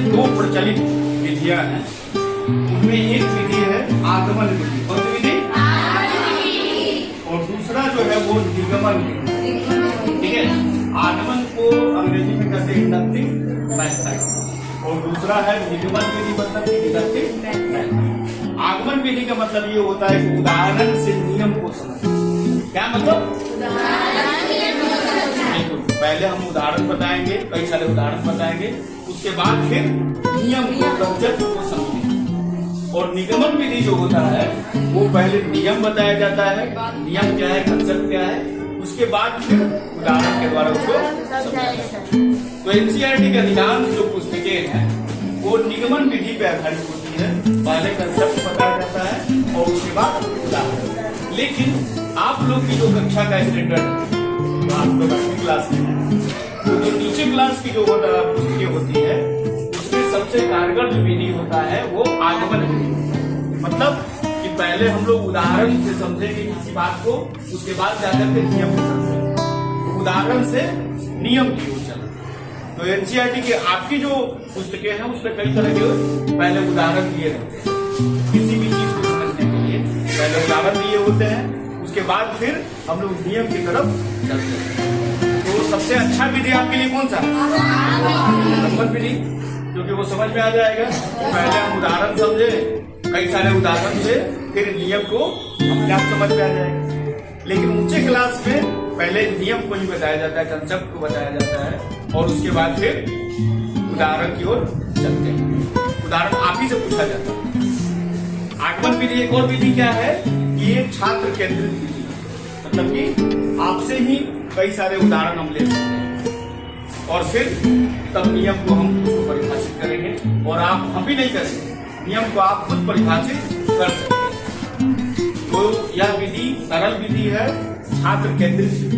दो प्रचलित विधियां हैं, उनमें एक विधि है आगमन विधि। कौन सी विधि? और दूसरा जो है वो निगमन विधि। ठीक है, आगमन को अंग्रेजी में कहते हैं इंडक्टिव मेथड और दूसरा है निगमन विधि, मतलब डिडक्टिव मेथड। आगमन विधि का मतलब ये होता है कि उदाहरण से नियम को समझना। क्या मतलब? पहले हम उदाहरण बताएंगे, कई सारे उदाहरण बताएंगे, उसके बाद फिर नियम को, कंसेप्ट को समझेंगे। और निगमन विधि जो होता है वो पहले नियम बताया जाता है, नियम क्या है, कंसेप्ट क्या है, उसके बाद फिर उदाहरण के द्वारा उसको समझाया जाता है। तो एनसीईआरटी के अधिकांश जो पुस्तकें हैं वो निगमन विधि पर आधारित होती है। पहले कंसेप्ट बताया जाता है और उसके बाद उदाहरण। लेकिन आप लोग की जो कक्षा का स्टैंडर्ड है, तो आप लोग 8वीं क्लास में हैं, तो जो नीचे क्लास की जो पुस्तकें होती है उसमें सबसे कारगर जो विधि होता है वो आगमन विधि। मतलब कि पहले हम लोग उदाहरण से समझेंगे किसी बात को, उसके बाद जाकर के नियम को समझेंगे, उदाहरण से नियम की ओर चलें। तो एनसीईआरटी के आपकी जो पुस्तकें हैं उसमें कई तरह के पहले उदाहरण दिए रहते हैं। किसी भी चीज को समझने के लिए पहले उदाहरण दिए होते हैं, उसके बाद फिर हम लोग नियम की तरफ चलते हैं। तो सबसे अच्छा विधि आपके लिए कौन सा? आगमन विधि, क्योंकि वो समझ में आ जाएगा। पहले हम उदाहरण समझे, कई सारे उदाहरण से फिर नियम को अपने आप समझ में आ जाएगा। लेकिन ऊंचे क्लास में पहले नियम को ही बताया जाता है, कंसेप्ट को बताया जाता है और उसके बाद फिर उदाहरण की ओर चलते हैं। उदाहरण आप ही से पूछा जाता है। आगमन विधि एक और विधि क्या है कि ये छात्र केंद्रित विधि, मतलब कि आपसे ही कई सारे उदाहरण हम ले सकते हैं और फिर तब नियम को हम उसको परिभाषित करेंगे और आप हम भी नहीं करेंगे, नियम को आप खुद परिभाषित कर सकते हैं। तो यह विधि सरल विधि है, छात्र केंद्रित विधि।